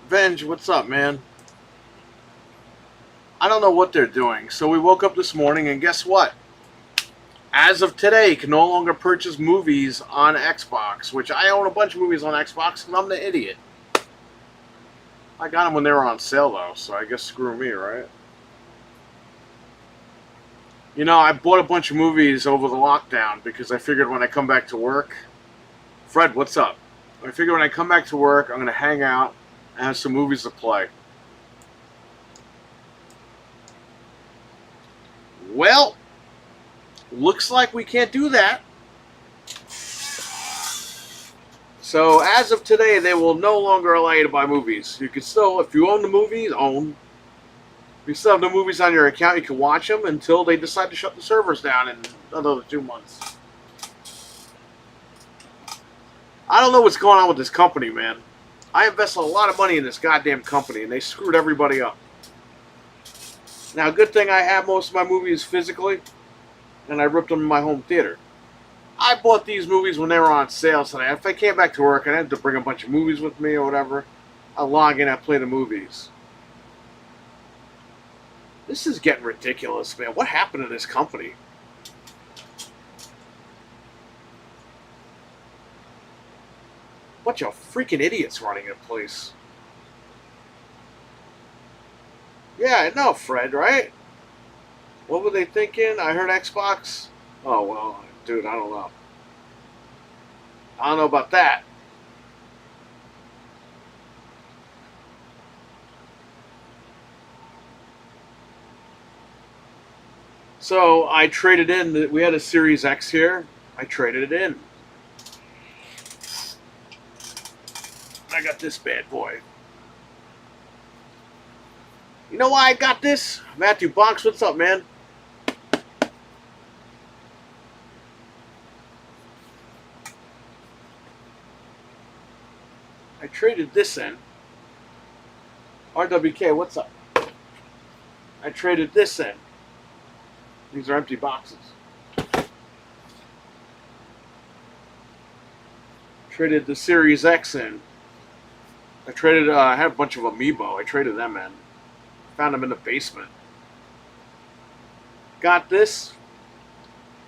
Venge, what's up, man? I don't know what they're doing. So we woke up this morning, and guess what? As of today, you can no longer purchase movies on Xbox, which I own a bunch of movies on Xbox, and I'm the idiot. I got them when they were on sale, though, so I guess screw me, right? You know, I bought a bunch of movies over the lockdown because I figured when I come back to work. Fred, what's up? I figured when I come back to work, I'm going to hang out and have some movies to play. Well, looks like we can't do that. So as of today, they will no longer allow you to buy movies. You can still, if you own the movies, If you still have the movies on your account, you can watch them until they decide to shut the servers down in another 2 months. I don't know what's going on with this company, man. I invested a lot of money in this goddamn company, and they screwed everybody up. Now, good thing I have most of my movies physically, and I ripped them in my home theater. I bought these movies when they were on sale today. If I came back to work and I had to bring a bunch of movies with me or whatever, I'll log in and play the movies. This is getting ridiculous, man. What happened to this company? Bunch of freaking idiots running the place. Yeah, I know, Fred, right? What were they thinking? I heard Xbox. Oh, well, dude, I don't know. I don't know about that. So I traded in. We had a Series X here. I traded it in. I got this bad boy. You know why I got this? Matthew Box, what's up, man? I traded this in. RWK, what's up? I traded this in. These are empty boxes. Traded the Series X in. I had a bunch of Amiibo. I traded them in. Found them in the basement. Got this.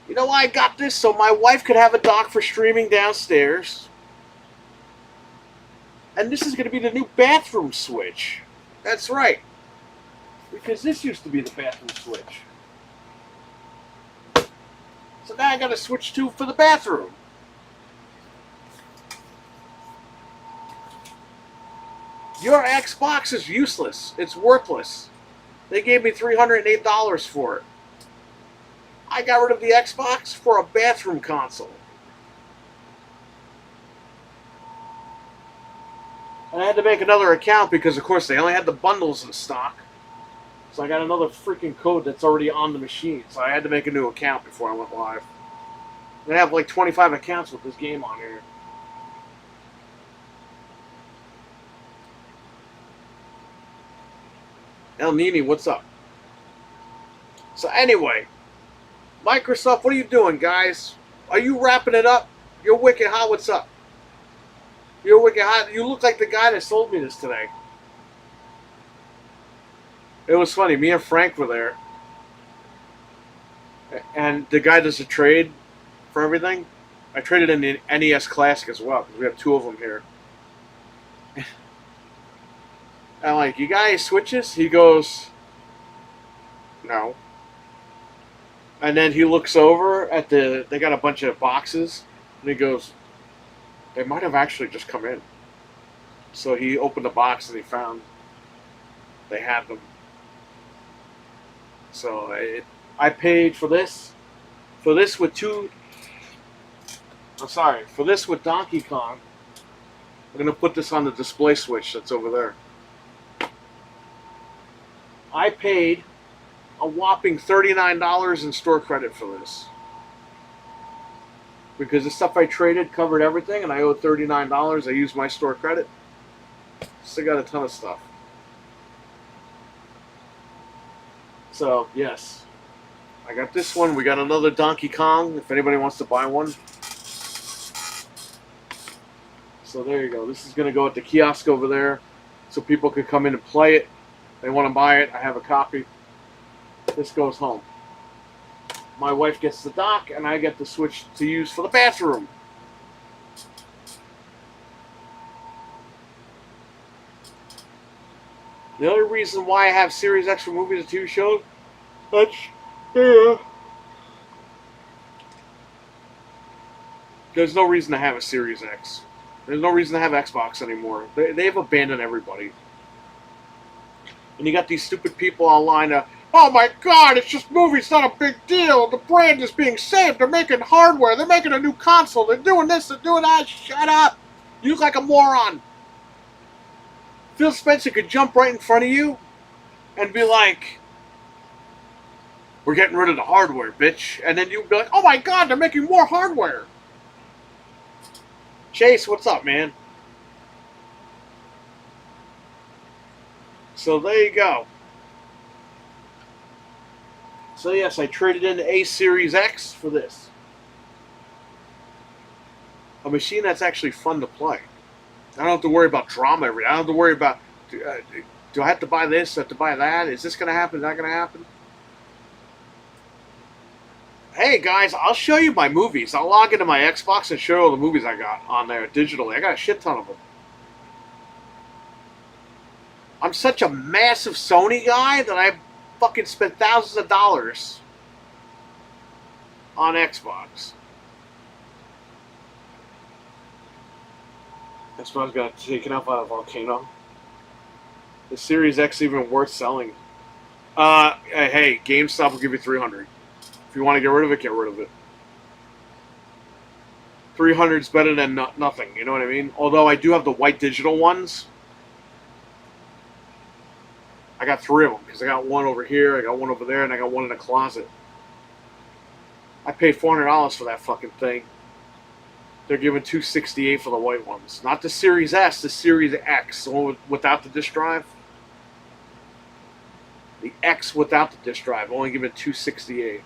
You know why I got this? So my wife could have a dock for streaming downstairs. And this is going to be the new bathroom switch. That's right. Because this used to be the bathroom switch. So now I got a switch to for the bathroom. Your Xbox is useless. It's worthless. They gave me $308 for it. I got rid of the Xbox for a bathroom console. And I had to make another account because, of course, they only had the bundles in stock. So I got another freaking code that's already on the machine. So I had to make a new account before I went live. And I have like 25 accounts with this game on here. El Nini, what's up? So anyway, Microsoft, what are you doing, guys? Are you wrapping it up? You're wicked hot. What's up? You're wicked hot. You look like the guy that sold me this today. It was funny. Me and Frank were there, and the guy does a trade for everything. I traded in the NES Classic as well because we have two of them here. I'm like, you got any switches? He goes, no. And then he looks over at they got a bunch of boxes, and he goes, they might have actually just come in. So he opened the box and he found they had them. So I paid for this with two. I'm sorry, for this with Donkey Kong. I'm gonna put this on the display switch that's over there. I paid a whopping $39 in store credit for this. Because the stuff I traded covered everything and I owed $39. I used my store credit. Still got a ton of stuff. So, yes. I got this one. We got another Donkey Kong if anybody wants to buy one. So there you go. This is going to go at the kiosk over there. so people could come in and play it. They want to buy it. I have a copy. This goes home. My wife gets the dock, and I get the Switch to use for the bathroom. The only reason why I have Series X for movies and TV shows, there's no reason to have a Series X. There's no reason to have Xbox anymore. They've abandoned everybody. And you got these stupid people online oh my god, it's just movies, not a big deal. The brand is being saved. They're making hardware. They're making a new console. They're doing this. They're doing that. Shut up. You look like a moron. Phil Spencer could jump right in front of you and be like, we're getting rid of the hardware, bitch. And then you'd be like, oh my god, they're making more hardware. Chase, what's up, man? So there you go. So yes, I traded in a Series X for this. A machine that's actually fun to play. I don't have to worry about drama every day. I don't have to worry about, do I have to buy this? Do I have to buy that? Is this going to happen? Is that going to happen? Hey guys, I'll show you my movies. I'll log into my Xbox and show you all the movies I got on there digitally. I got a shit ton of them. I'm such a massive Sony guy that I fucking spent thousands of dollars on Xbox. That's what I was going to take it up out of Volcano. The Series X even worth selling? Hey, GameStop will give you $300. If you want to get rid of it, get rid of it. $300 is better than nothing. You know what I mean? Although I do have the white digital ones. I got 3 of them because I got one over here, I got one over there, and I got one in the closet. I paid $400 for that fucking thing. They're giving $268 for the white ones. Not the Series S, the Series X, the one without the disk drive. The X without the disk drive, only giving $268.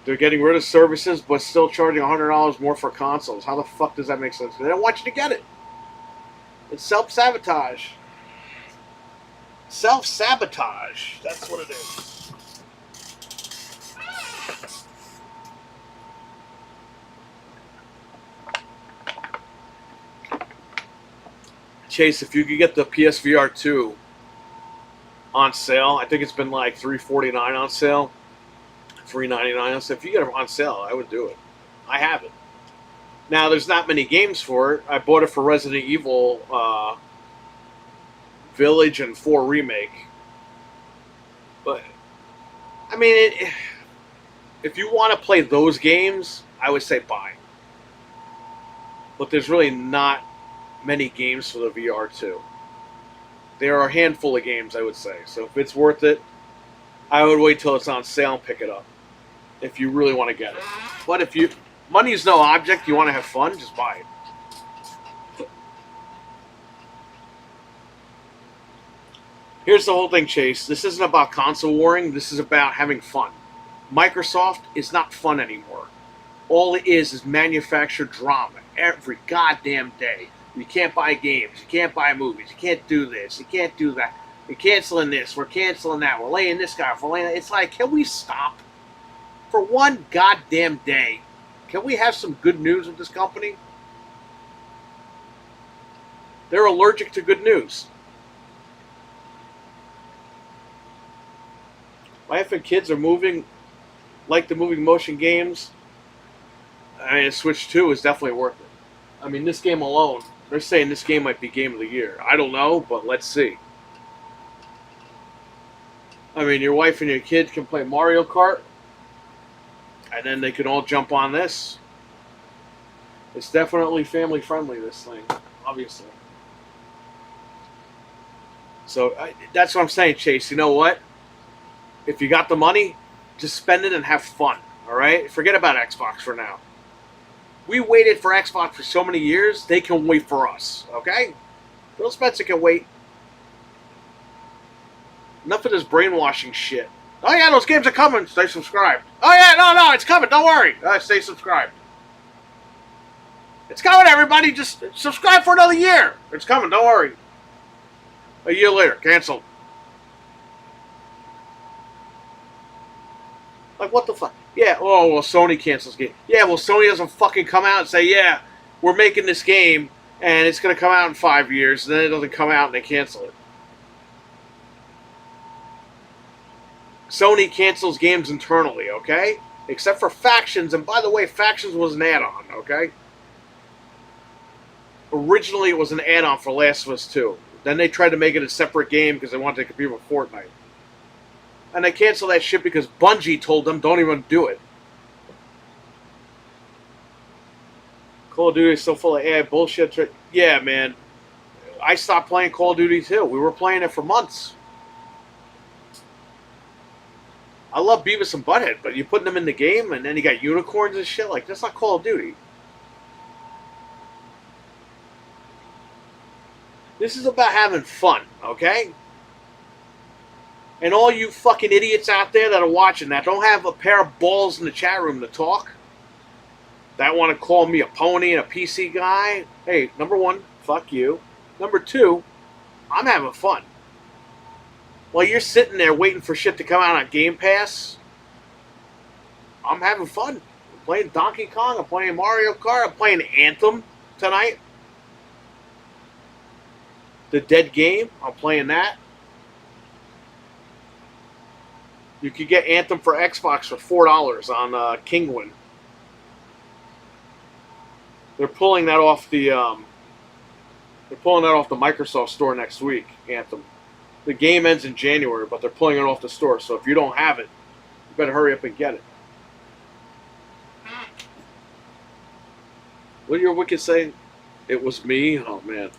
They're getting rid of services, but still charging $100 more for consoles. How the fuck does that make sense? They don't want you to get it. It's self-sabotage. Self-sabotage. That's what it is. Chase, if you could get the PSVR 2 on sale, I think it's been like $349 on sale, $399 on sale. If you get it on sale, I would do it. I have it. Now, there's not many games for it. I bought it for Resident Evil Village and 4 Remake. But, I mean, if you want to play those games, I would say buy. But there's really not many games for the VR2. There are a handful of games, I would say. So if it's worth it, I would wait till it's on sale and pick it up. If you really want to get it. But if you... Money is no object. You want to have fun? Just buy it. Here's the whole thing, Chase. This isn't about console warring. This is about having fun. Microsoft is not fun anymore. All it is manufactured drama every goddamn day. You can't buy games. You can't buy movies. You can't do this. You can't do that. We're canceling this. We're canceling that. We're laying this guy off. We're laying that. It's like, can we stop? For one goddamn day. Can we have some good news with this company? They're allergic to good news. Wife and kids are moving, like the moving motion games. I mean, Switch 2 is definitely worth it. I mean, this game alone, they're saying this game might be Game of the Year. I don't know, but let's see. I mean, your wife and your kid can play Mario Kart. And then they can all jump on this. It's definitely family friendly, this thing, obviously. So that's what I'm saying, Chase. You know what? If you got the money, just spend it and have fun, all right? Forget about Xbox for now. We waited for Xbox for so many years, they can wait for us, okay? Phil Spencer can wait. Enough of this brainwashing shit. Oh, yeah, those games are coming. Stay subscribed. Oh, yeah, no, it's coming. Don't worry. Stay subscribed. It's coming, everybody. Just subscribe for another year. It's coming. Don't worry. A year later, canceled. Like, what the fuck? Yeah, oh, well, Sony cancels game. Yeah, well, Sony doesn't fucking come out and say, yeah, we're making this game, and it's going to come out in 5 years, and then it doesn't come out, and they cancel it. Sony cancels games internally, okay? Except for Factions, and by the way, Factions was an add-on, okay? Originally, it was an add-on for Last of Us 2. Then they tried to make it a separate game because they wanted to compete with Fortnite. And they canceled that shit because Bungie told them, don't even do it. Call of Duty is so full of AI bullshit. Yeah, man. I stopped playing Call of Duty too. We were playing it for months. I love Beavis and Butthead, but you put them in the game and then you got unicorns and shit. Like, that's not Call of Duty. This is about having fun, okay? And all you fucking idiots out there that are watching that don't have a pair of balls in the chat room to talk, that want to call me a pony and a PC guy, hey, number one, fuck you. Number two, I'm having fun. While you're sitting there waiting for shit to come out on Game Pass, I'm having fun. I'm playing Donkey Kong, I'm playing Mario Kart, I'm playing Anthem tonight. The Dead Game, I'm playing that. You could get Anthem for Xbox for $4 on Kingwin. They're pulling that off the Microsoft store next week. Anthem. The game ends in January, but they're pulling it off the store. So if you don't have it, you better hurry up and get it. What did your Wicked say? It was me. Oh man.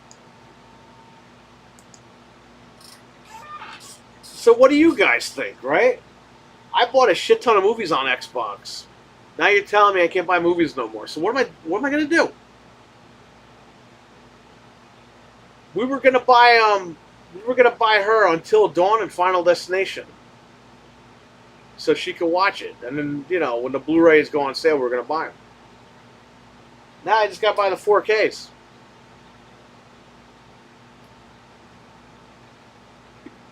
So what do you guys think, right? I bought a shit ton of movies on Xbox. Now you're telling me I can't buy movies no more. So what am I gonna do? We were gonna buy her Until Dawn and Final Destination, so she could watch it. And then, you know, when the Blu-rays go on sale, we're gonna buy them. Now I just gotta buy the 4Ks.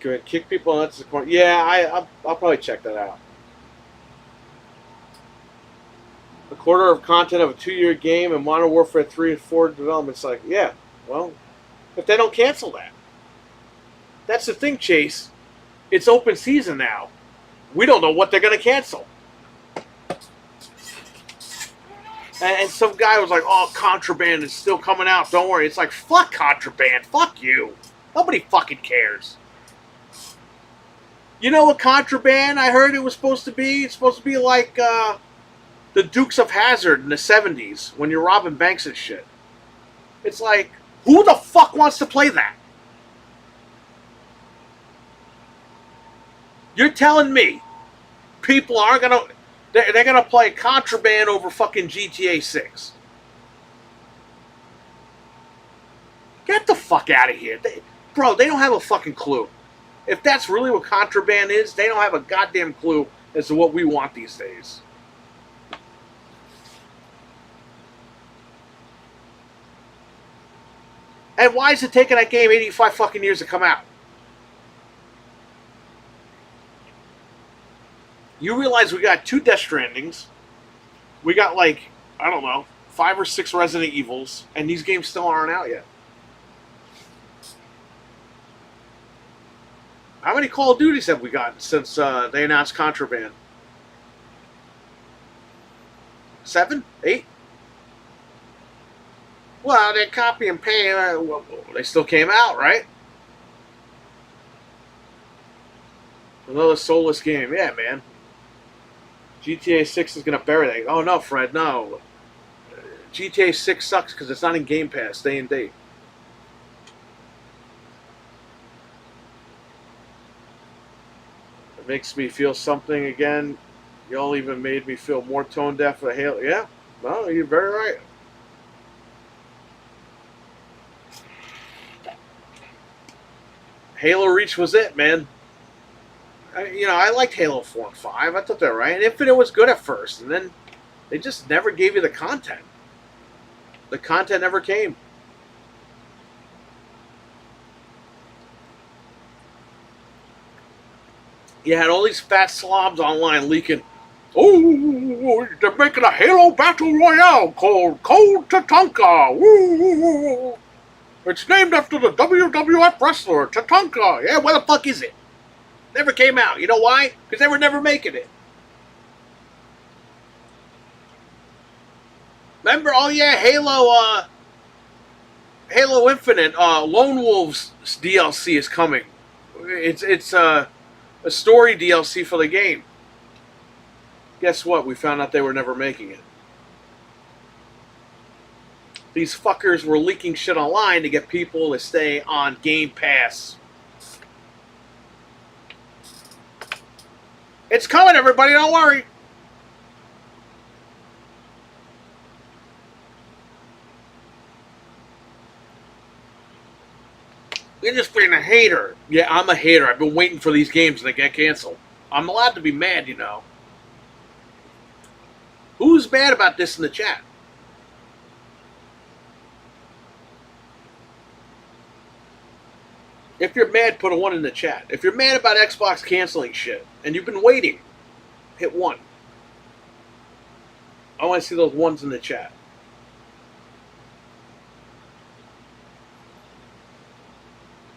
Gonna kick people nuts the corner. Yeah, I'll probably check that out. A quarter of content of a 2-year game and Modern Warfare 3 and 4 development cycle. Yeah, well, if they don't cancel that. That's the thing, Chase. It's open season now. We don't know what they're going to cancel. And some guy was like, oh, Contraband is still coming out. Don't worry. It's like, fuck Contraband. Fuck you. Nobody fucking cares. You know what Contraband I heard it was supposed to be? It's supposed to be like the Dukes of Hazzard in the 70s when you're robbing banks and shit. It's like, who the fuck wants to play that? You're telling me people aren't going to... They're going to play Contraband over fucking GTA 6. Get the fuck out of here. Bro, they don't have a fucking clue. If that's really what Contraband is, they don't have a goddamn clue as to what we want these days. And why is it taking that game 85 fucking years to come out? You realize we got 2 Death Strandings. We got like, I don't know, 5 or 6 Resident Evils. And these games still aren't out yet. How many Call of Duties have we gotten since they announced Contraband? 7? 8? Well, they copy and paste. They still came out, right? Another soulless game. Yeah, man. GTA 6 is going to bury that. Oh, no, Fred, no. GTA 6 sucks because it's not in Game Pass day and date. It makes me feel something again. Y'all even made me feel more tone deaf for Halo. Yeah, well, you're very right. Halo Reach was it, man. I liked Halo 4 and 5. I thought they were right. And Infinite was good at first, and then they just never gave you the content. The content never came. You had all these fat slobs online leaking. Oh, they're making a Halo Battle Royale called Cold Tatanka. Woo! It's named after the WWF wrestler, Tatanka. Yeah, where the fuck is it? Never came out. You know why? Because they were never making it. Remember? Oh yeah, Halo Infinite, Lone Wolves DLC is coming. It's a story DLC for the game. Guess what? We found out they were never making it. These fuckers were leaking shit online to get people to stay on Game Pass. It's coming, everybody. Don't worry. You're just being a hater. Yeah, I'm a hater. I've been waiting for these games to get canceled. I'm allowed to be mad, you know. Who's mad about this in the chat? If you're mad, put a 1 in the chat. If you're mad about Xbox canceling shit, and you've been waiting, hit 1. I want to see those 1s in the chat.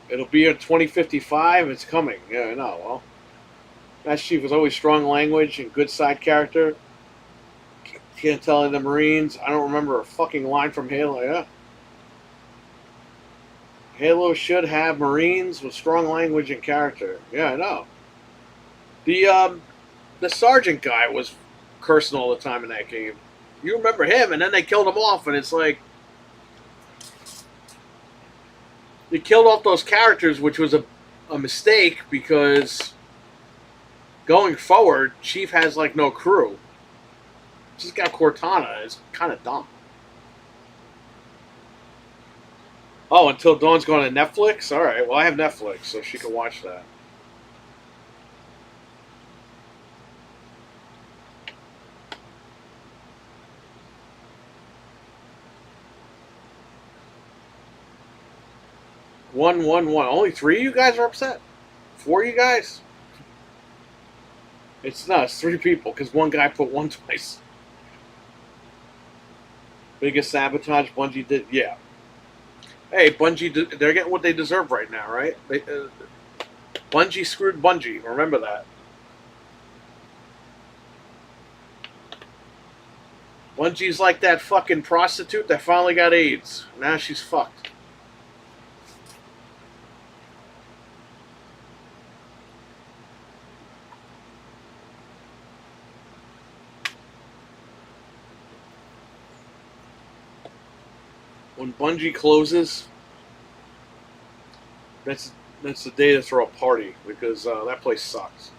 It'll be in 2055. It's coming. Yeah, I know. Well, Master Chief was always strong language and good side character. Can't tell in the Marines. I don't remember a fucking line from Halo. Yeah. Halo should have Marines with strong language and character. Yeah, I know. The sergeant guy was cursing all the time in that game. You remember him, and then they killed him off, and it's like they killed off those characters, which was a mistake because going forward, Chief has like no crew. Just got Cortana. It's kind of dumb. Oh, Until Dawn's going to Netflix? All right. Well, I have Netflix, so she can watch that. One. Only 3 of you guys are upset? 4 of you guys? It's not. It's 3 people because one guy put 1 twice. Biggest sabotage Bungie did? Yeah. Hey, Bungie, they're getting what they deserve right now, right? Bungie screwed Bungie. Remember that. Bungie's like that fucking prostitute that finally got AIDS. Now she's fucked. When Bungie closes, that's the day to throw a party because that place sucks.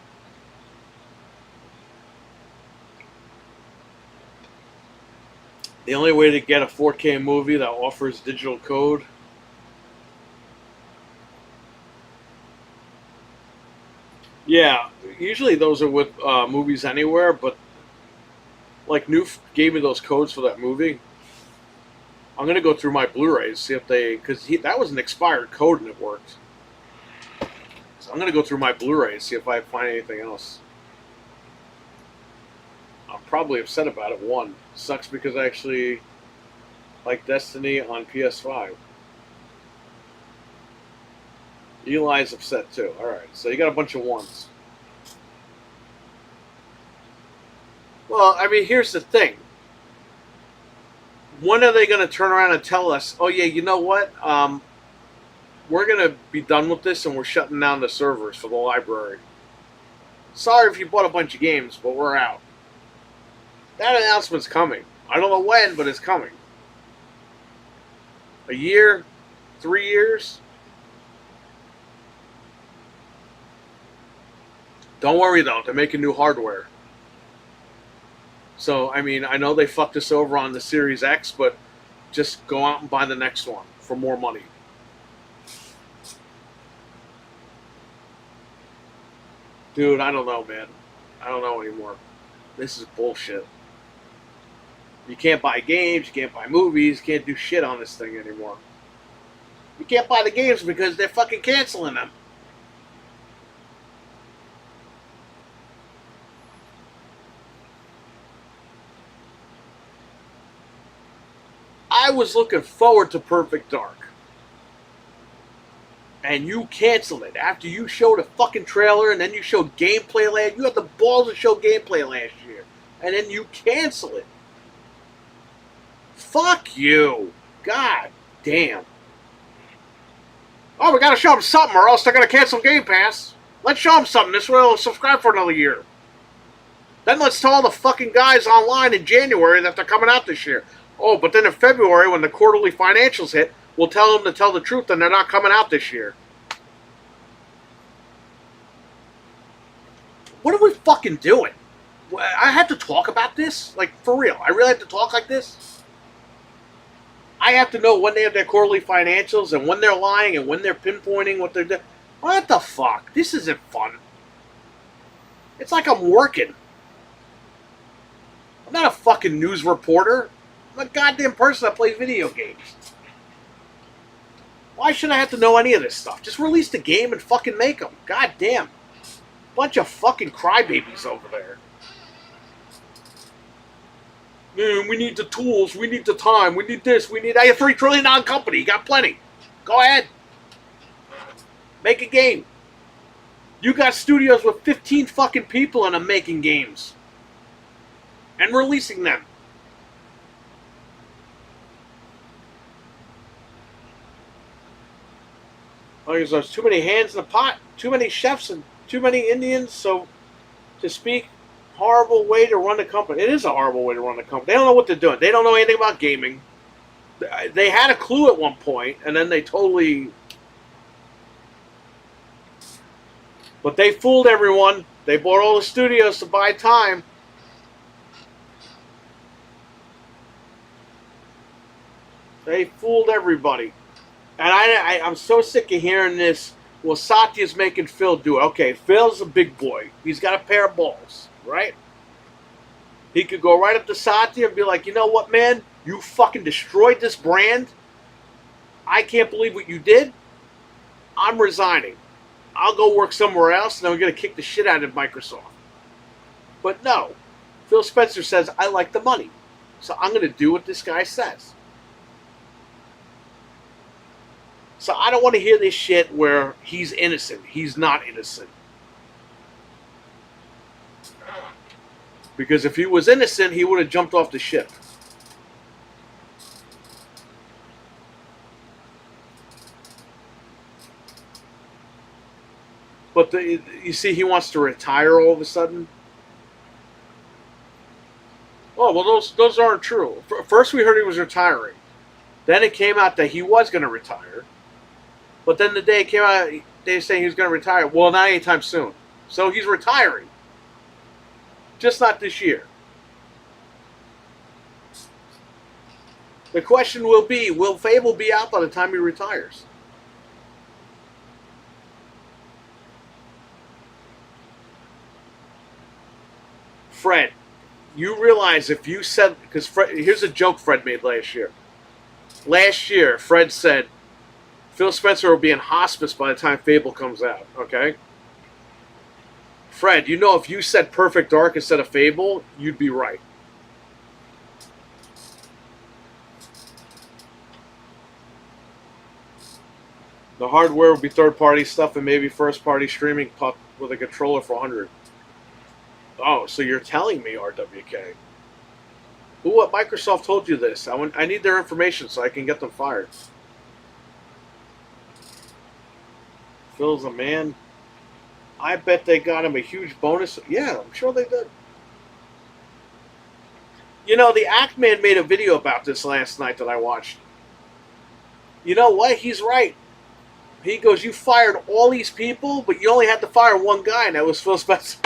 The only way to get a 4K movie that offers digital code. Yeah, usually those are with movies anywhere, but like Noof gave me those codes for that movie. I'm gonna go through my Blu-rays, see if because that was an expired code and it worked. So I'm gonna go through my Blu-rays, see if I find anything else. I'm probably upset about it. 1, sucks because I actually like Destiny on PS5. Eli's upset too. All right, so you got a bunch of 1s. Well, I mean, here's the thing. When are they going to turn around and tell us, oh, yeah, you know what? We're going to be done with this and we're shutting down the servers for the library. Sorry if you bought a bunch of games, but we're out. That announcement's coming. I don't know when, but it's coming. A year? 3 years? Don't worry, though. They're making new hardware. So, I mean, I know they fucked us over on the Series X, but just go out and buy the next one for more money. Dude, I don't know, man. I don't know anymore. This is bullshit. You can't buy games, you can't buy movies, you can't do shit on this thing anymore. You can't buy the games because they're fucking canceling them. I was looking forward to Perfect Dark. And you canceled it after you showed a fucking trailer and then you showed gameplay last. You had the balls to show gameplay last year, and then you cancel it. Fuck you, god damn. Oh, we gotta show them something, or else they're gonna cancel Game Pass. Let's show them something. This way they'll subscribe for another year. Then let's tell all the fucking guys online in January that they're coming out this year. Oh, but then in February, when the quarterly financials hit, we'll tell them to tell the truth and they're not coming out this year. What are we fucking doing? I have to talk about this? Like, for real. I really have to talk like this? I have to know when they have their quarterly financials and when they're lying and when they're pinpointing what they're doing. What the fuck? This isn't fun. It's like I'm working. I'm not a fucking news reporter. I'm a goddamn person that plays video games. Why should I have to know any of this stuff? Just release the game and fucking make them. God damn. Bunch of fucking crybabies over there. Man, we need the tools. We need the time. We need this. We need... I have $3 trillion company. You got plenty. Go ahead. Make a game. You got studios with 15 fucking people in them making games. And releasing them. Like there's too many hands in the pot, too many chefs, and too many Indians. So, to speak, horrible way to run the company. It is a horrible way to run the company. They don't know what they're doing. They don't know anything about gaming. They had a clue at one point, and then they totally... But they fooled everyone. They bought all the studios to buy time. They fooled everybody. And I'm so sick of hearing this. Well, Satya's making Phil do it. Okay, Phil's a big boy. He's got a pair of balls, right? He could go right up to Satya and be like, you know what, man? You fucking destroyed this brand. I can't believe what you did. I'm resigning. I'll go work somewhere else, and then we're going to kick the shit out of Microsoft. But no. Phil Spencer says, I like the money. So I'm going to do what this guy says. So I don't want to hear this shit where he's innocent. He's not innocent. Because if he was innocent, he would have jumped off the ship. But you see, he wants to retire all of a sudden. Oh, well, those aren't true. First we heard he was retiring. Then it came out that he was going to retire. But then the day it came out, they were saying he was going to retire. Well, not anytime soon. So he's retiring. Just not this year. The question will be, will Fable be out by the time he retires? Fred, you realize if you said... Because here's a joke Fred made last year. Last year, Fred said, Phil Spencer will be in hospice by the time Fable comes out, okay? Fred, you know if you said Perfect Dark instead of Fable, you'd be right. The hardware will be third-party stuff and maybe first-party streaming with a controller for $100. Oh, so you're telling me, RWK. What Microsoft told you this? I need their information so I can get them fired. Phil's a man. I bet they got him a huge bonus. Yeah, I'm sure they did. You know, the Act Man made a video about this last night that I watched. You know what? He's right. He goes, you fired all these people, but you only had to fire one guy, and that was Phil Spencer.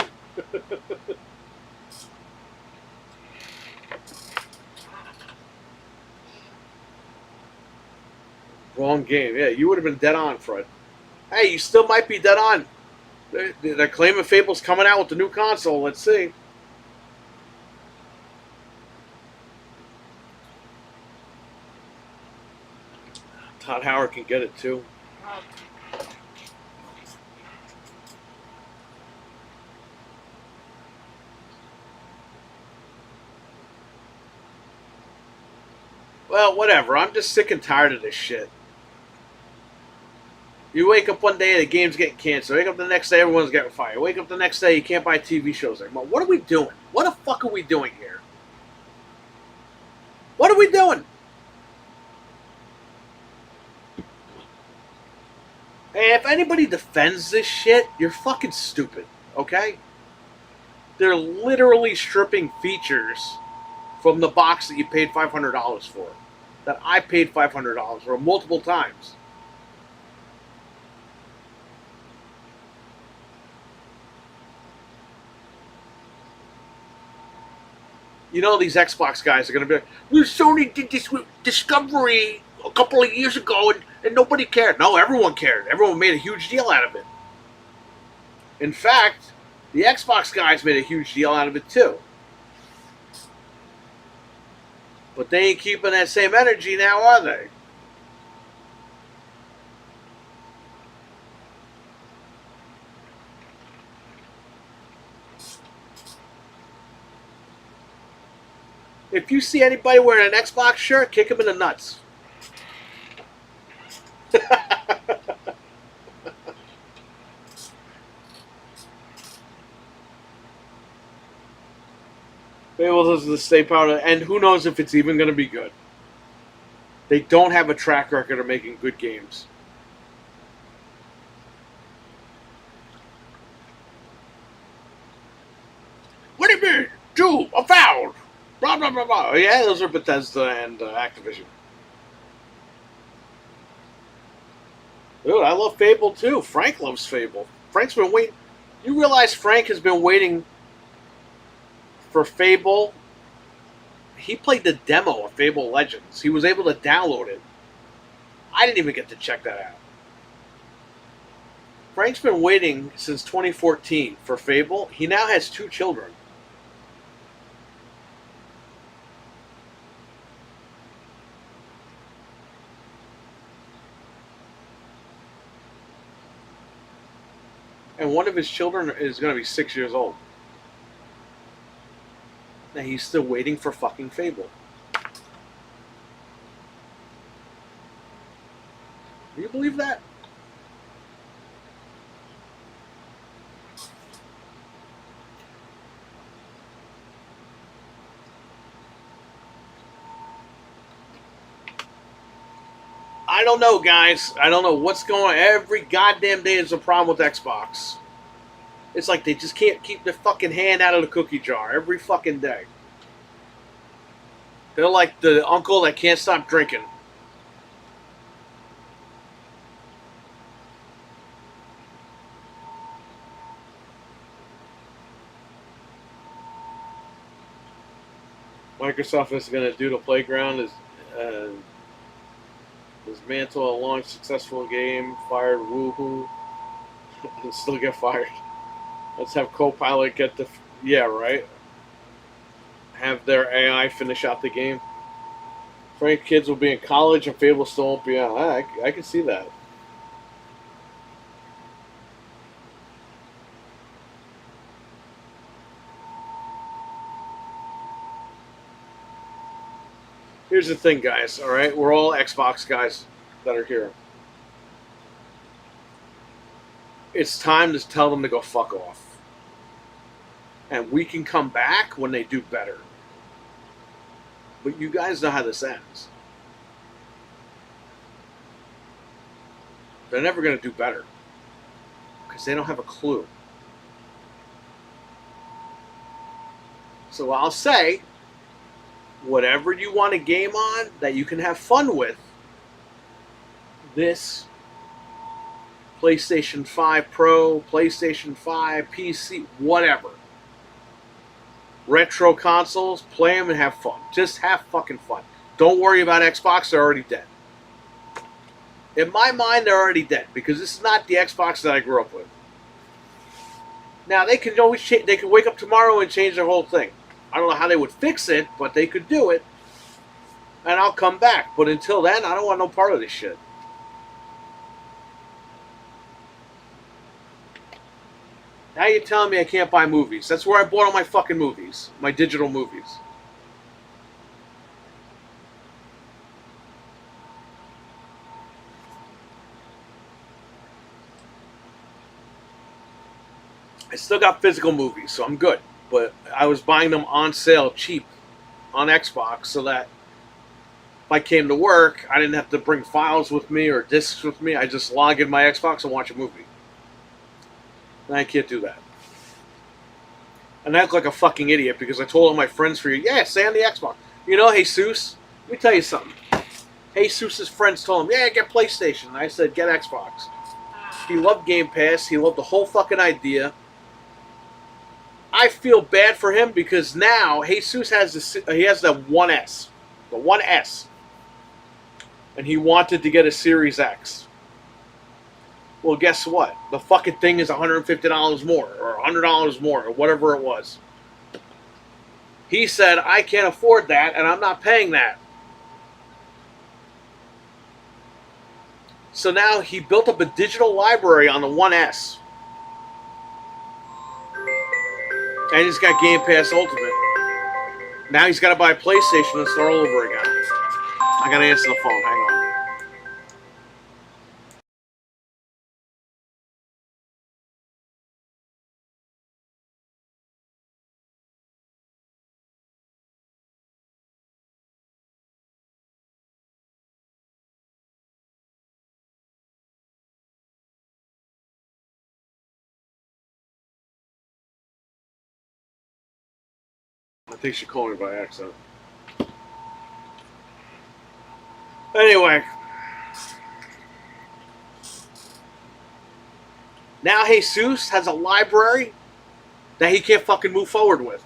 Wrong game. Yeah, you would have been dead on, Fred. Hey, you still might be dead on. They're claiming Fable's coming out with the new console. Let's see. Todd Howard can get it too. Well, whatever. I'm just sick and tired of this shit. You wake up one day, the game's getting canceled. Wake up the next day, everyone's getting fired. Wake up the next day, you can't buy TV shows anymore. What are we doing? What the fuck are we doing here? What are we doing? Hey, if anybody defends this shit, you're fucking stupid, okay? They're literally stripping features from the box that you paid $500 for. That I paid $500 for multiple times. You know these Xbox guys are going to be like, well, Sony did this with Discovery a couple of years ago and nobody cared. No, everyone cared. Everyone made a huge deal out of it. In fact, the Xbox guys made a huge deal out of it too. But they ain't keeping that same energy now, are they? If you see anybody wearing an Xbox shirt, kick him in the nuts. Fable does the stay power, and who knows if it's even going to be good. They don't have a track record of making good games. What do you mean? Two, a foul. Blah, blah, blah, blah. Yeah, those are Bethesda and Activision. Dude, I love Fable too. Frank loves Fable. Frank's been waiting. You realize Frank has been waiting for Fable? He played the demo of Fable Legends. He was able to download it. I didn't even get to check that out. Frank's been waiting since 2014 for Fable. He now has 2 children. And one of his children is going to be 6 years old. And he's still waiting for fucking Fable. Do you believe that? I don't know, guys. I don't know what's going on. Every goddamn day is a problem with Xbox. It's like they just can't keep their fucking hand out of the cookie jar every fucking day. They're like the uncle that can't stop drinking. Microsoft is going to do the playground is dismantle a long successful game, fired woohoo, and still get fired. Let's have Copilot get the... Yeah, right? Have their AI finish out the game. Frank kids will be in college and Fable still won't be out. I can see that. Here's the thing, guys, alright? We're all Xbox guys that are here. It's time to tell them to go fuck off. And we can come back when they do better. But you guys know how this ends. They're never going to do better. Because they don't have a clue. So I'll say... whatever you want a game on that you can have fun with, this PlayStation 5 Pro, PlayStation 5, PC, whatever. Retro consoles, play them and have fun. Just have fucking fun. Don't worry about Xbox, they're already dead. In my mind, they're already dead because this is not the Xbox that I grew up with. Now, they can always they can wake up tomorrow and change their whole thing. I don't know how they would fix it, but they could do it. And I'll come back. But until then, I don't want no part of this shit. Now you're telling me I can't buy movies. That's where I bought all my fucking movies. My digital movies. I still got physical movies, so I'm good. But I was buying them on sale cheap on Xbox so that if I came to work, I didn't have to bring files with me or discs with me. I just log in my Xbox and watch a movie. And I can't do that. And I act like a fucking idiot because I told all my friends for you, yeah, stay on the Xbox. You know, Jesus, let me tell you something. Jesus' friends told him, yeah, get PlayStation. And I said, get Xbox. He loved Game Pass. He loved the whole fucking idea. I feel bad for him because now Jesus has he has the 1S, the 1S, and he wanted to get a Series X. Well, guess what? The fucking thing is $150 more or $100 more or whatever it was. He said, I can't afford that and I'm not paying that. So now he built up a digital library on the 1S. And he's got Game Pass Ultimate. Now he's got to buy a PlayStation and start all over again. I got to answer the phone. Hang on. I think she called me by accident. Anyway, now Jesus has a library that he can't fucking move forward with.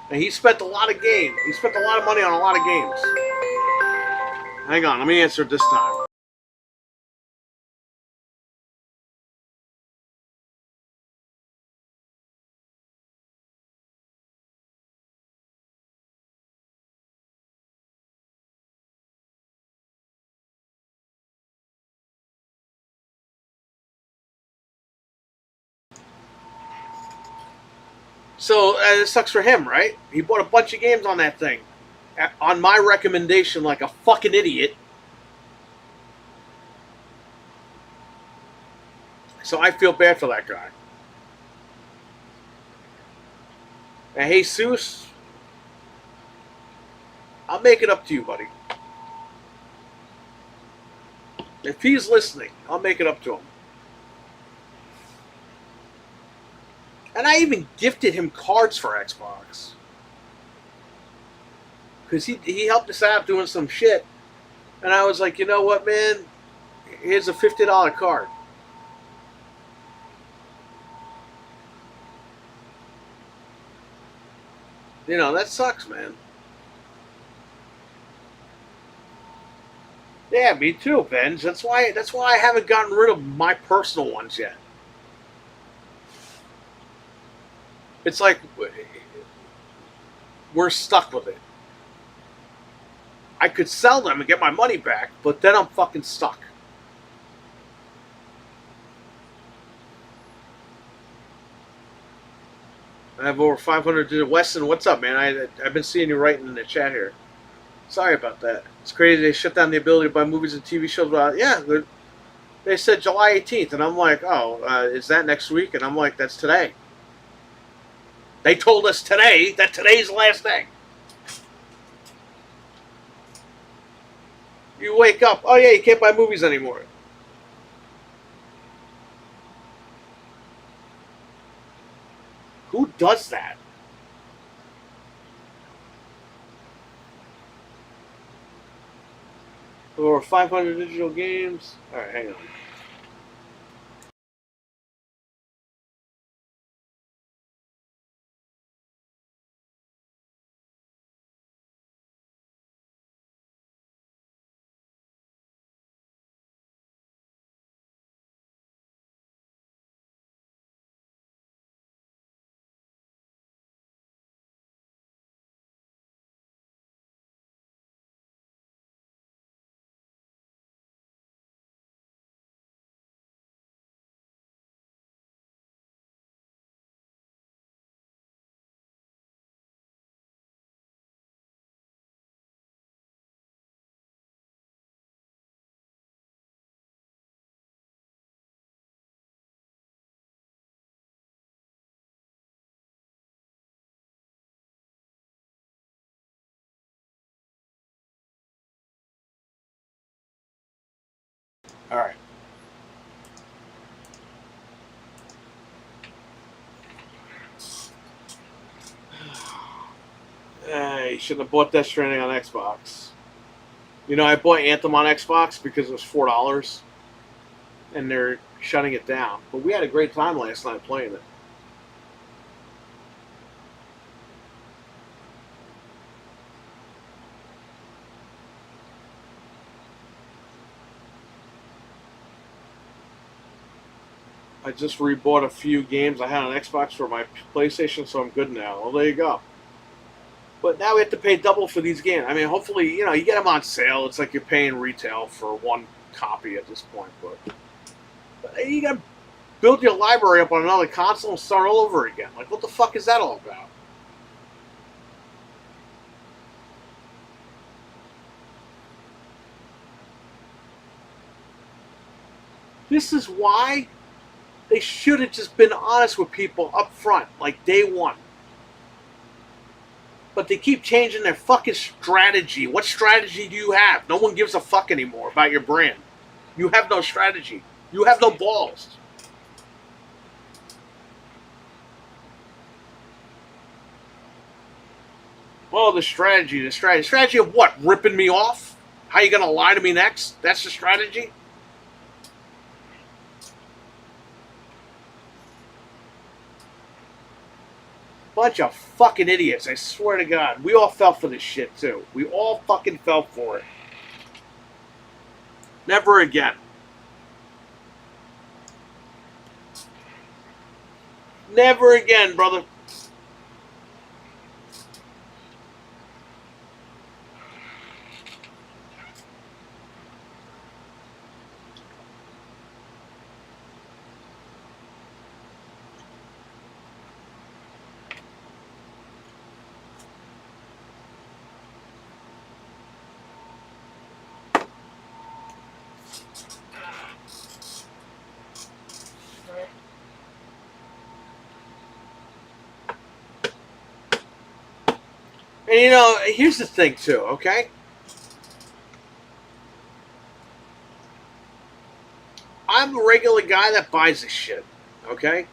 And he spent a lot of games. He spent a lot of money on a lot of games. Hang on, let me answer it this time. So it sucks for him, right? He bought a bunch of games on that thing. On my recommendation, like a fucking idiot. So I feel bad for that guy. And Jesus, I'll make it up to you, buddy. If he's listening, I'll make it up to him. And I even gifted him cards for Xbox. Because he helped us out doing some shit. And I was like, you know what, man? Here's a $50 card. You know, that sucks, man. Yeah, me too, Benj. That's why I haven't gotten rid of my personal ones yet. It's like we're stuck with it. I could sell them and get my money back, but then I'm fucking stuck. I have over 500. Weston, what's up, man? I've been seeing you writing in the chat here. Sorry about that. It's crazy. They shut down the ability to buy movies and TV shows. Yeah, they said July 18th, and I'm like, oh, is that next week? And I'm like, that's today. They told us today that today's the last day. You wake up, oh yeah, you can't buy movies anymore. Who does that? Or 500 digital games. All right, hang on. All right. You shouldn't have bought Death Stranding on Xbox. You know, I bought Anthem on Xbox because it was $4, and they're shutting it down. But we had a great time last night playing it. I just rebought a few games I had on Xbox for my PlayStation, so I'm good now. Well, there you go. But now we have to pay double for these games. I mean, hopefully, you know, you get them on sale. It's like you're paying retail for one copy at this point. But you got to build your library up on another console and start all over again. Like, what the fuck is that all about? This is why they should have just been honest with people up front, like day one. But they keep changing their fucking strategy. What strategy do you have? No one gives a fuck anymore about your brand. You have no strategy. You have no balls. Well, the strategy. Strategy of what? Ripping me off? How you gonna lie to me next? That's the strategy? Bunch of fucking idiots, I swear to God. We all fell for this shit, too. We all fucking fell for it. Never again. Never again, brother. And you know, here's the thing, too, okay? I'm a regular guy that buys this shit, okay?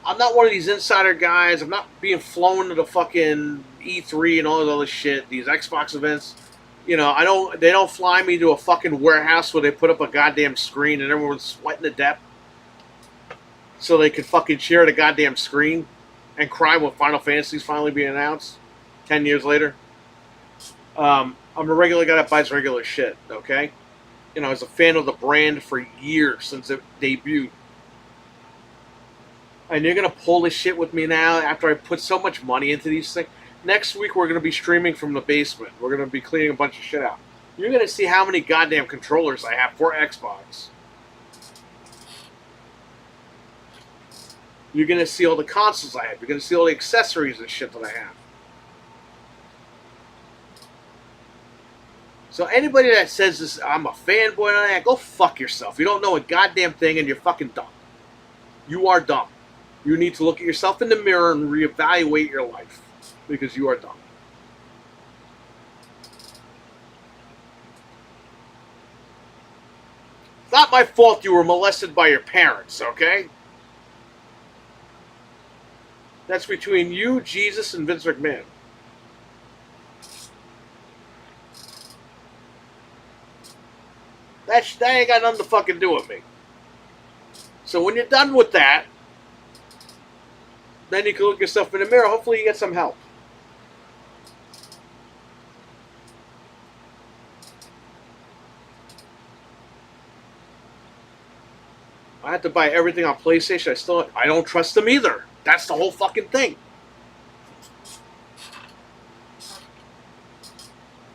I'm not one of these insider guys. I'm not being flown to the fucking E3 and all this other shit, these Xbox events. You know, I don't. They don't fly me to a fucking warehouse where they put up a goddamn screen and everyone's sweating to death so they could fucking share the goddamn screen and cry when Final Fantasy's finally being announced 10 years later. I'm a regular guy that buys regular shit. Okay, you know, I was a fan of the brand for years since it debuted. And you're gonna pull this shit with me now after I put so much money into these things. Next week we're gonna be streaming from the basement. We're gonna be cleaning a bunch of shit out. You're gonna see how many goddamn controllers I have for Xbox. You're gonna see all the consoles I have. You're gonna see all the accessories and shit that I have. So anybody that says this, I'm a fanboy, go fuck yourself. You don't know a goddamn thing, and you're fucking dumb. You are dumb. You need to look at yourself in the mirror and reevaluate your life because you are dumb. It's not my fault you were molested by your parents, okay? That's between you, Jesus, and Vince McMahon. That ain't got nothing to fucking do with me. So when you're done with that, then you can look yourself in the mirror. Hopefully you get some help. I have to buy everything on PlayStation. I don't trust them either. That's the whole fucking thing.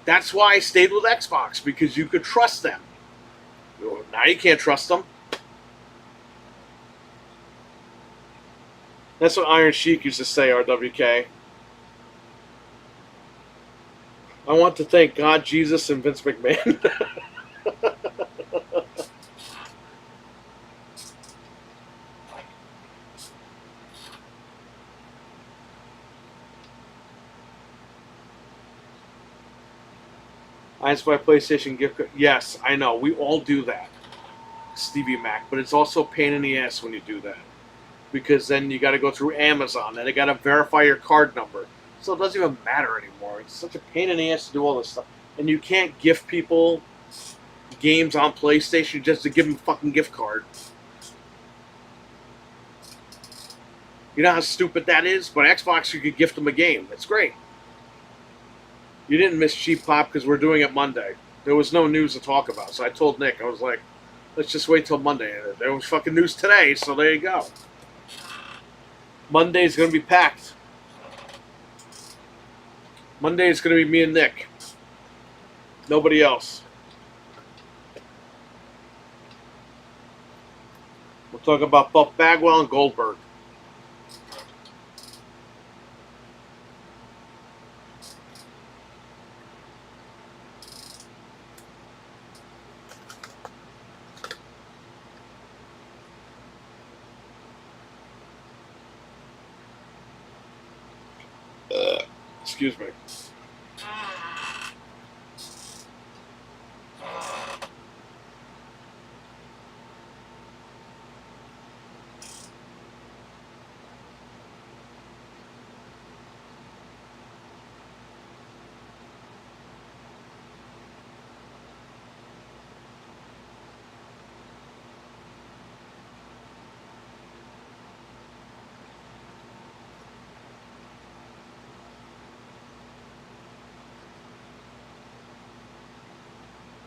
That's why I stayed with Xbox, because you could trust them. Now you can't trust them. That's what Iron Sheik used to say, RWK. I want to thank God, Jesus, and Vince McMahon. I just buy PlayStation gift card. Yes, I know. We all do that, Stevie Mac. But it's also a pain in the ass when you do that. Because then you got to go through Amazon and they got to verify your card number. So it doesn't even matter anymore. It's such a pain in the ass to do all this stuff. And you can't gift people games on PlayStation just to give them a fucking gift card. You know how stupid that is? But Xbox, you could gift them a game. It's great. You didn't miss Cheap Pop because we're doing it Monday. There was no news to talk about. So I told Nick, I was like, let's just wait till Monday. There was fucking news today, so there you go. Monday's going to be packed. Monday is going to be me and Nick. Nobody else. We'll talk about Buff Bagwell and Goldberg. Excuse me.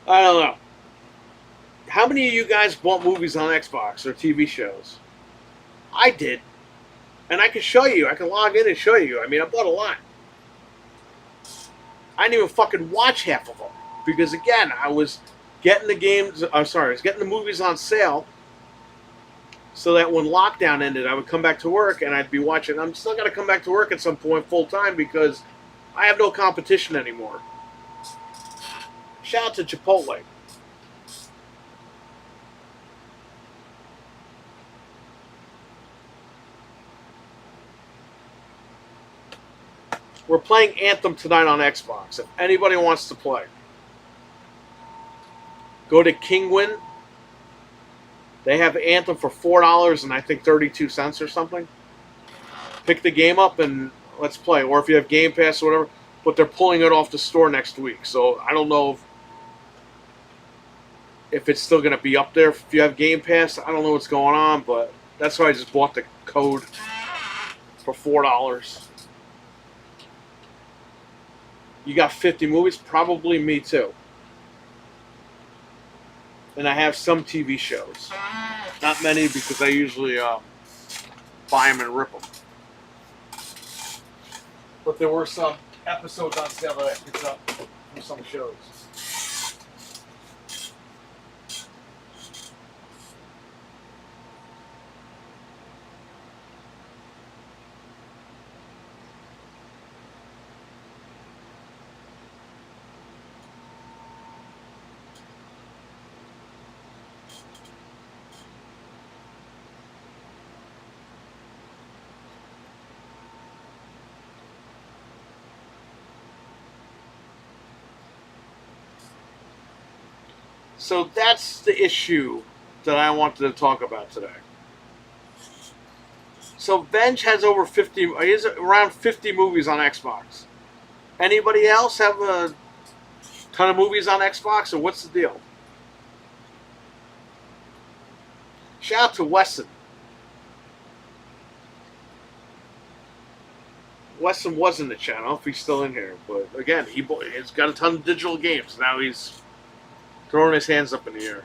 I don't know. How many of you guys bought movies on Xbox or TV shows? I did. And I can show you. I can log in and show you. I mean, I bought a lot. I didn't even fucking watch half of them. Because, again, I was getting the games... I'm sorry, I was getting the movies on sale so that when lockdown ended, I would come back to work and I'd be watching. I'm still going to come back to work at some point full-time because I have no competition anymore. Shout out to Chipotle. We're playing Anthem tonight on Xbox. If anybody wants to play, go to Kingwin. They have Anthem for $4 and I think 32 cents or something. Pick the game up and let's play. Or if you have Game Pass or whatever, but they're pulling it off the store next week. So I don't know if it's still going to be up there. If you have Game Pass, I don't know what's going on, but that's why I just bought the code for $4. You got 50 movies? Probably me too. And I have some TV shows. Not many because I usually buy them and rip them. But there were some episodes on sale that I picked up from some shows. So that's the issue that I wanted to talk about today. So Benj has over 50, he has around 50 movies on Xbox. Anybody else have a ton of movies on Xbox, or what's the deal? Shout out to Wesson. Wesson was in the chat. I don't know if he's still in here, but again, he's got a ton of digital games. Now he's throwing his hands up in the air.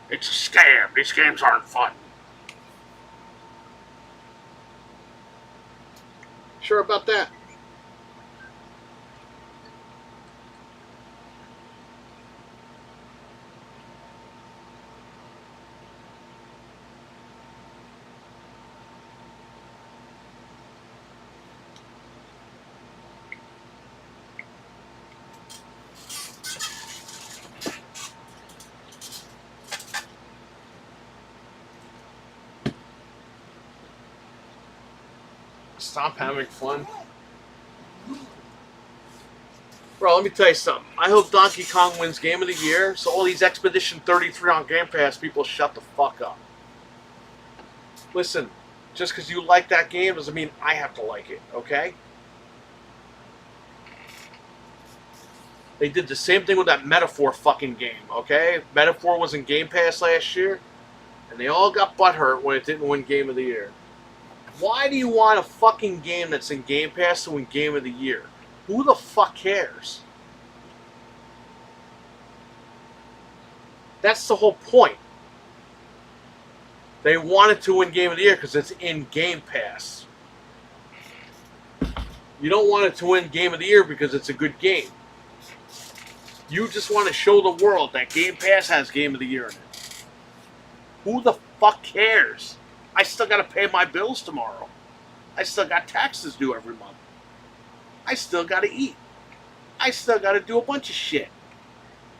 It's a scam. These games aren't fun. Sure about that? stop having fun. Bro, let me tell you something. I hope Donkey Kong wins Game of the Year, so all these Expedition 33 on Game Pass people shut the fuck up. Listen, just because you like that game doesn't mean I have to like it, okay? They did the same thing with that Metaphor fucking game, okay? Metaphor was in Game Pass last year, and they all got butthurt when it didn't win Game of the Year. Why do you want a fucking game that's in Game Pass to win Game of the Year? Who the fuck cares? That's the whole point. They wanted to win Game of the Year because it's in Game Pass. You don't want it to win Game of the Year because it's a good game. You just want to show the world that Game Pass has Game of the Year in it. Who the fuck cares? I still got to pay my bills tomorrow. I still got taxes due every month. I still got to eat. I still got to do a bunch of shit.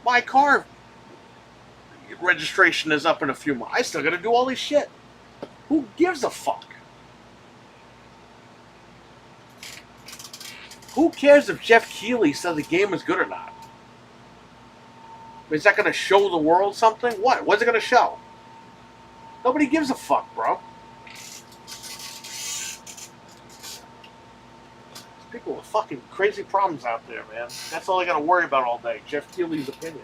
My car registration is up in a few months. I still got to do all this shit. Who gives a fuck? Who cares if Jeff Keighley said the game is good or not? Is that going to show the world something? What? What's it going to show? Nobody gives a fuck, bro. People with fucking crazy problems out there, man. That's all I got to worry about all day. Jeff Keighley's opinion.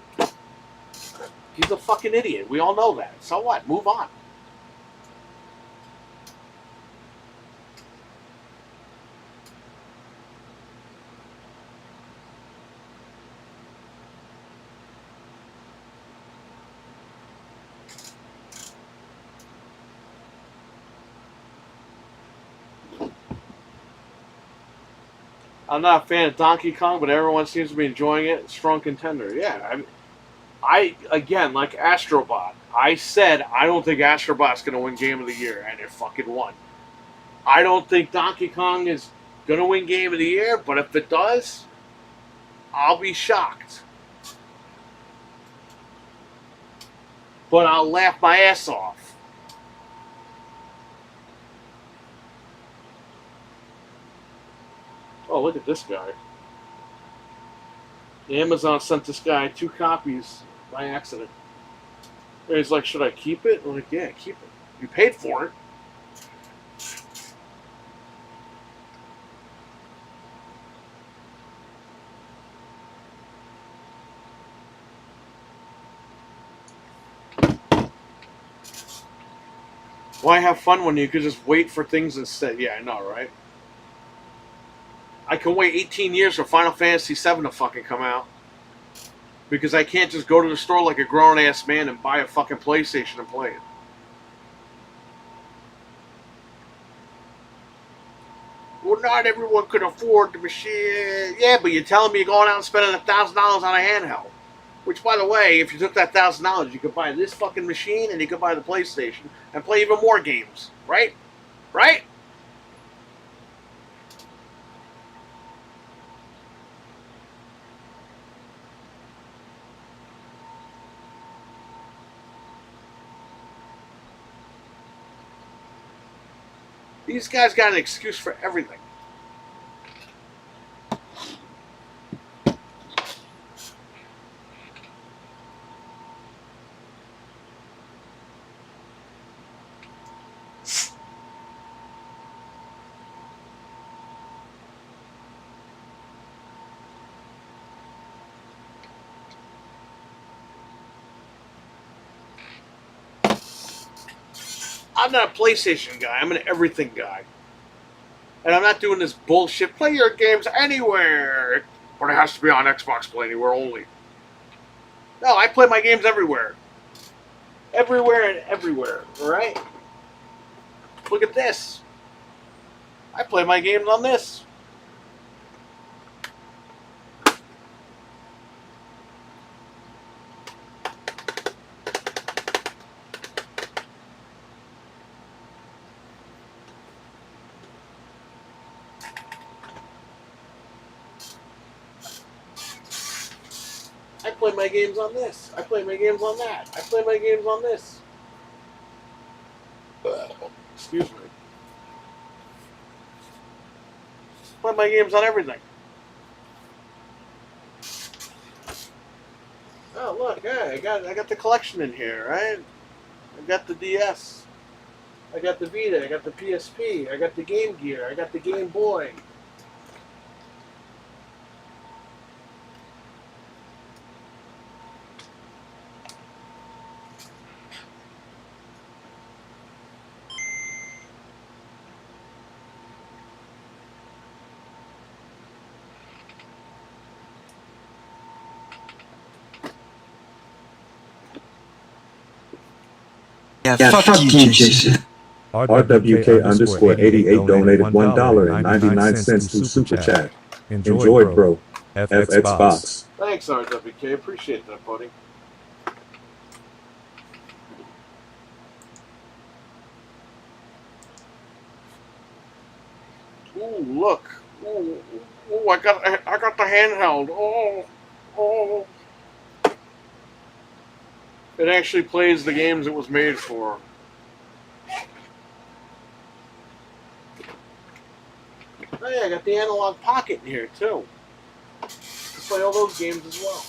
He's a fucking idiot. We all know that. So what? Move on. I'm not a fan of Donkey Kong, but everyone seems to be enjoying it. Strong contender. Yeah, I again, like Astrobot, I said I don't think Astrobot's going to win Game of the Year, and it fucking won. I don't think Donkey Kong is going to win Game of the Year, but if it does, I'll be shocked. But I'll laugh my ass off. Oh, look at this guy. Amazon sent this guy 2 copies by accident. And he's like, should I keep it? I'm like, yeah, keep it. You paid for it. Why have fun when you could just wait for things instead? Yeah, I know, right? I can wait 18 years for Final Fantasy VII to fucking come out. Because I can't just go to the store like a grown-ass man and buy a fucking PlayStation and play it. Well, not everyone could afford the machine. Yeah, but you're telling me you're going out and spending $1,000 on a handheld. Which, by the way, if you took that $1,000, you could buy this fucking machine and you could buy the PlayStation and play even more games. Right? Right? These guys got an excuse for everything. I'm not a PlayStation guy. I'm an everything guy. And I'm not doing this bullshit. Play your games anywhere. But it has to be on Xbox Play Anywhere only. No, I play my games everywhere. Everywhere and everywhere. Alright? Look at this. I play my games on this. I play my games on this. I play my games on that. I play my games on this. Excuse me. play my games on everything. Oh look, yeah, I got the collection in here, right? I got the DS. I got the Vita. I got the PSP. I got the Game Gear. I got the Game Boy. Yeah, fuck you, Jason. RWK_88 donated $1.99 through Super Chat. Enjoy, bro. FX Box. Thanks, RWK. Appreciate that, buddy. Ooh, look. Ooh, I got the handheld. Oh. It actually plays the games it was made for. Oh yeah, I got the analog pocket in here too. I play all those games as well.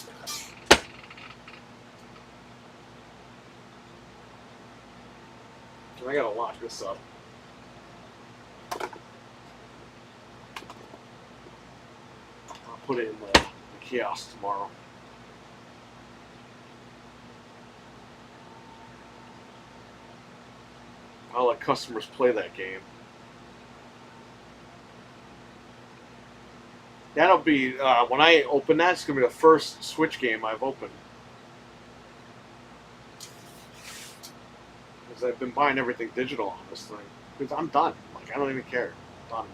I gotta lock this up. I'll put it in the kiosk tomorrow. I'll let customers play that game. That'll be, when I open that, it's going to be the first Switch game I've opened. Because I've been buying everything digital on this thing. Because I'm done. Like, I don't even care. I'm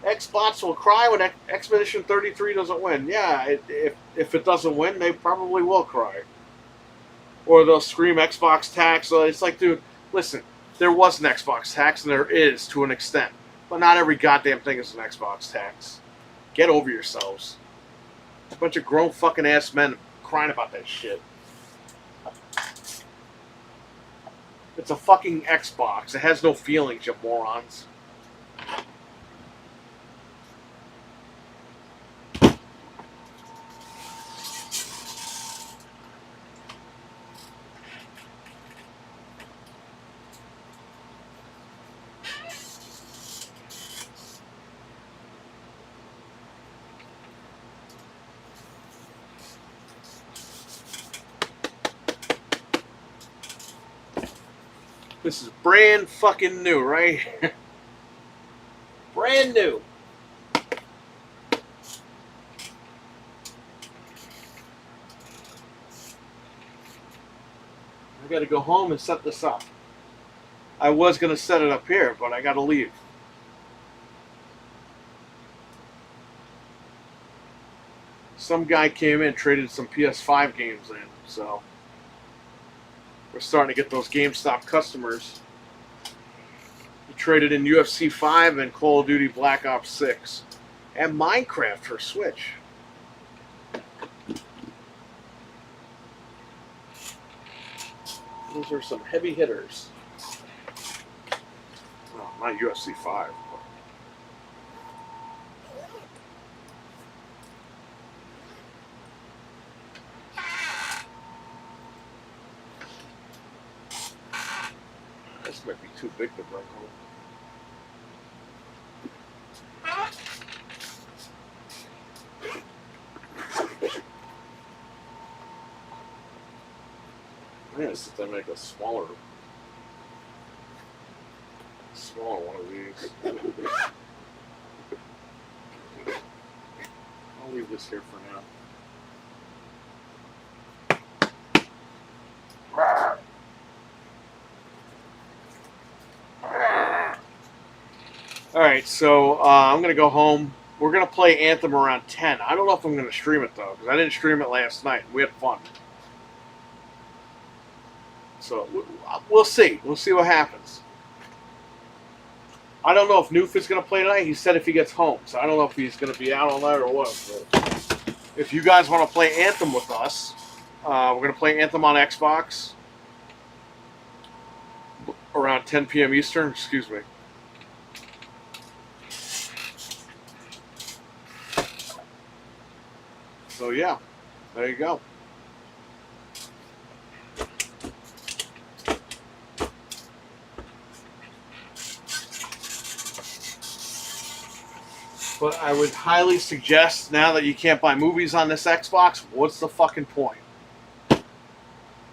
done. Xbox will cry when Expedition 33 doesn't win. Yeah, if it doesn't win, they probably will cry. Or they'll scream Xbox tax. It's like, dude, listen, there was an Xbox tax, and there is to an extent. But not every goddamn thing is an Xbox tax. Get over yourselves. A bunch of grown fucking ass men crying about that shit. It's a fucking Xbox. It has no feelings, you morons. This is brand fucking new, right? Brand new. I gotta go home and set this up. I was gonna set it up here, but I gotta leave. Some guy came in, traded some PS5 games in, so we're starting to get those GameStop customers. He traded in UFC 5 and Call of Duty Black Ops 6. And Minecraft for Switch. Those are some heavy hitters. Well, not UFC 5. This might be too big to bring home. I'm gonna sit there and make a smaller one of these. I'll leave this here for now. Alright, so I'm going to go home. We're going to play Anthem around 10. I don't know if I'm going to stream it, though, because I didn't stream it last night. We had fun. So, we'll see. We'll see what happens. I don't know if Noof is going to play tonight. He said if he gets home. So, I don't know if he's going to be out all night or what. But if you guys want to play Anthem with us, we're going to play Anthem on Xbox around 10 p.m. Eastern. Excuse me. So yeah, there you go. But I would highly suggest, now that you can't buy movies on this Xbox, what's the fucking point?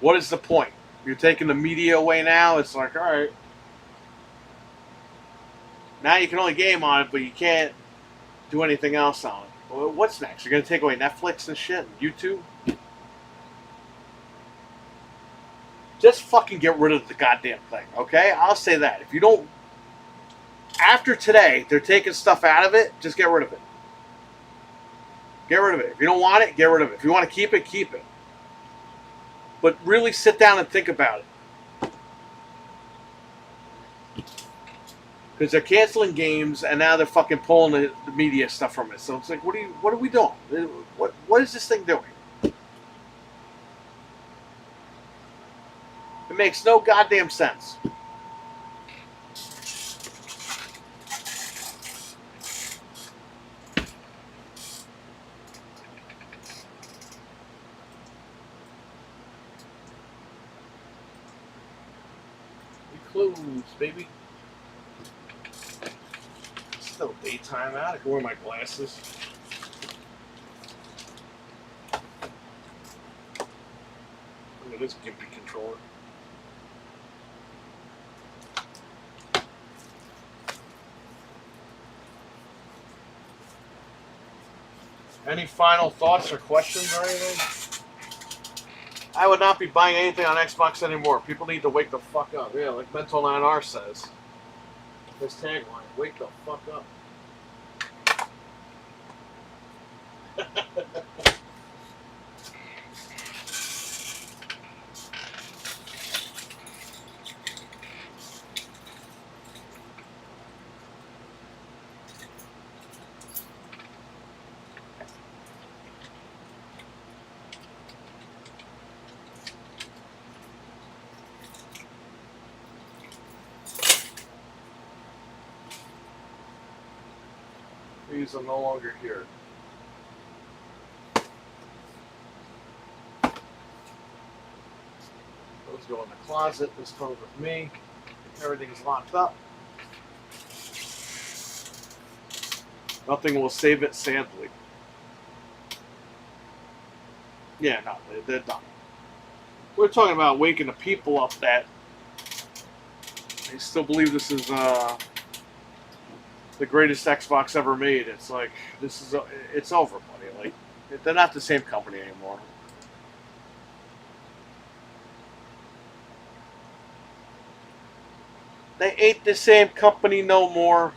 What is the point? You're taking the media away now. It's like, all right, now you can only game on it, but you can't do anything else on it. Well, what's next? You're gonna take away Netflix and shit, and YouTube? Just fucking get rid of the goddamn thing, okay? I'll say that. If you don't, after today, they're taking stuff out of it. Just get rid of it. Get rid of it. If you don't want it, get rid of it. If you want to keep it, keep it. But really sit down and think about it. Because they're canceling games, and now they're fucking pulling the media stuff from it. So it's like, what are we doing? What is this thing doing? It makes no goddamn sense. Close, baby. It's still daytime out. I can wear my glasses. Look at this gimpy controller. Any final thoughts or questions or anything? I would not be buying anything on Xbox anymore. People need to wake the fuck up. Yeah, like Mental 9R says. His tagline, wake the fuck up. These are no longer here. Those go in the closet. This comes with me. Everything's locked up. Nothing will save it, sadly. Yeah, no, they're done. We're talking about waking the people up that they still believe this is the greatest Xbox ever made. It's like, it's over, buddy. Like, they're not the same company anymore. They ain't the same company no more.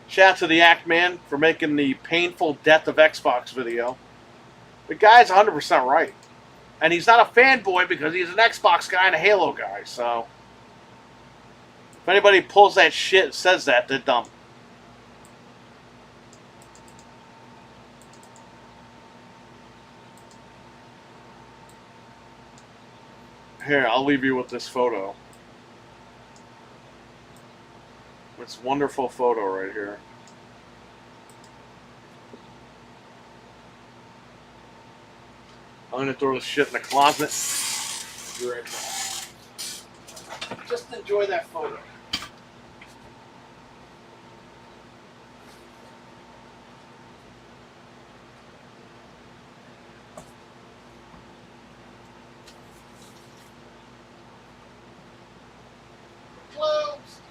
Shout out to the Act Man for making the painful death of Xbox video. The guy's 100% right. And he's not a fanboy because he's an Xbox guy and a Halo guy, so if anybody pulls that shit and says that, they're dumb. Here, I'll leave you with this photo. This wonderful photo right here. I'm gonna throw this shit in the closet. Be right back. Just enjoy that photo. Closed.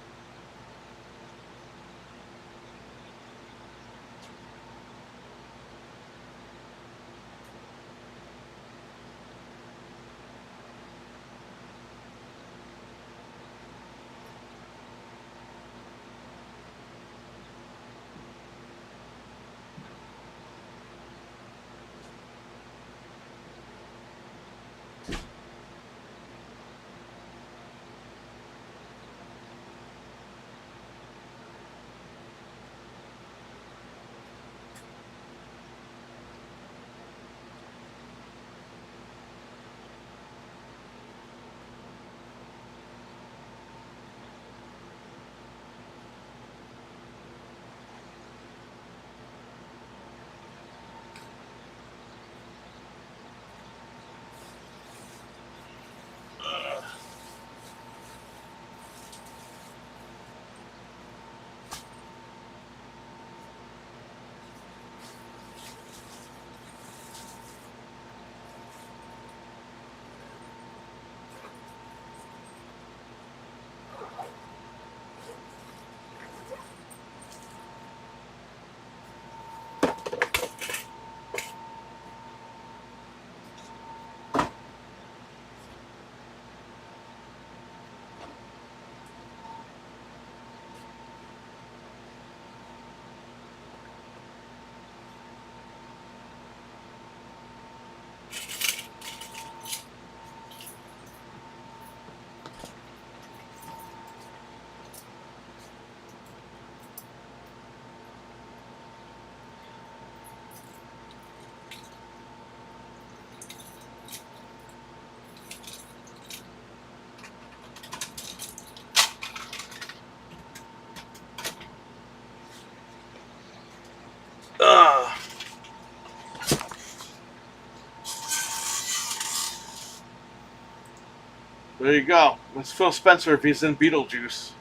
There you go. That's Phil Spencer if he's in Beetlejuice.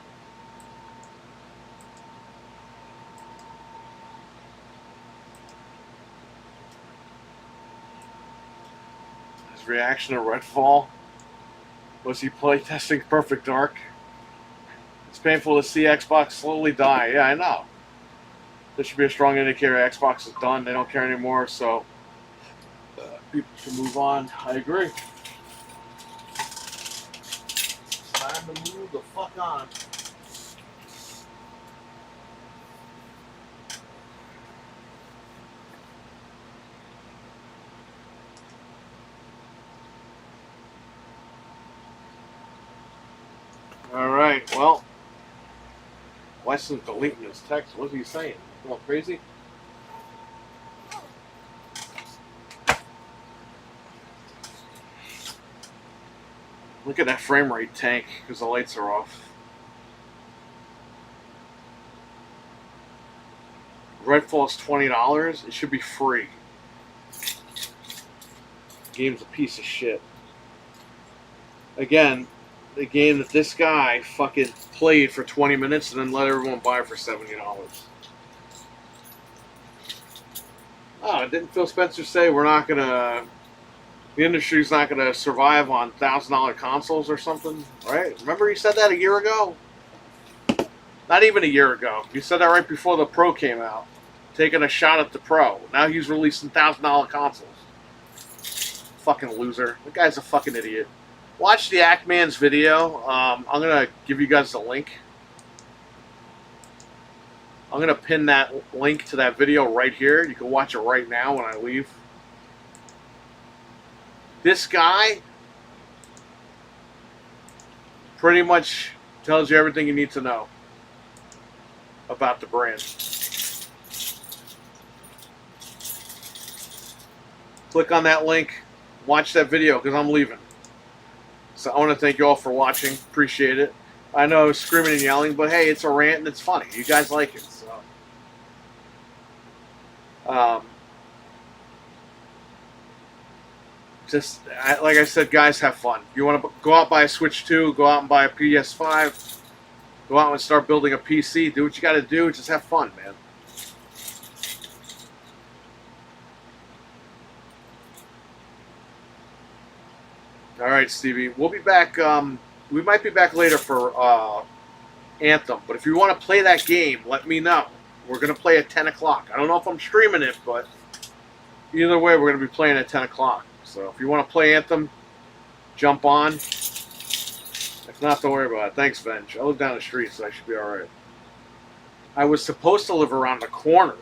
His reaction to Redfall. Was he playtesting Perfect Dark? It's painful to see Xbox slowly die. Yeah, I know. This should be a strong indicator Xbox is done. They don't care anymore, so people should move on. I agree. It's time to move the fuck on. Alright, well. Weston's deleting his text. What's he saying? Going crazy? Look at that frame rate tank because the lights are off. Redfall is $20. It should be free. The game's a piece of shit. Again, the game that this guy fucking played for 20 minutes and then let everyone buy for $70. Oh, didn't Phil Spencer say we're not gonna... The industry's not gonna survive on $1,000 consoles or something, right? Remember he said that a year ago? Not even a year ago. He said that right before the Pro came out. Taking a shot at the Pro. Now he's releasing $1,000 consoles. Fucking loser. The guy's a fucking idiot. Watch the Ackman's video. I'm going to give you guys the link. I'm going to pin that link to that video right here. You can watch it right now when I leave. This guy pretty much tells you everything you need to know about the brand. Click on that link. Watch that video because I'm leaving. So I want to thank you all for watching. Appreciate it. I know I was screaming and yelling, but hey, it's a rant and it's funny. You guys like it. So. Like I said, guys, have fun. You want to go out and buy a Switch 2, go out and buy a PS5, go out and start building a PC. Do what you got to do. Just have fun, man. All right, Stevie. We'll be back. We might be back later for Anthem. But if you want to play that game, let me know. We're going to play at 10 o'clock. I don't know if I'm streaming it, but either way, we're going to be playing at 10 o'clock. So if you want to play Anthem, jump on. If not, don't worry about it. Thanks, Benj. I live down the street, so I should be all right. I was supposed to live around the corner.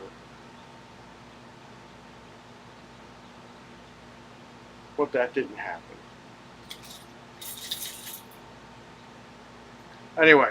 But that didn't happen. Anyway,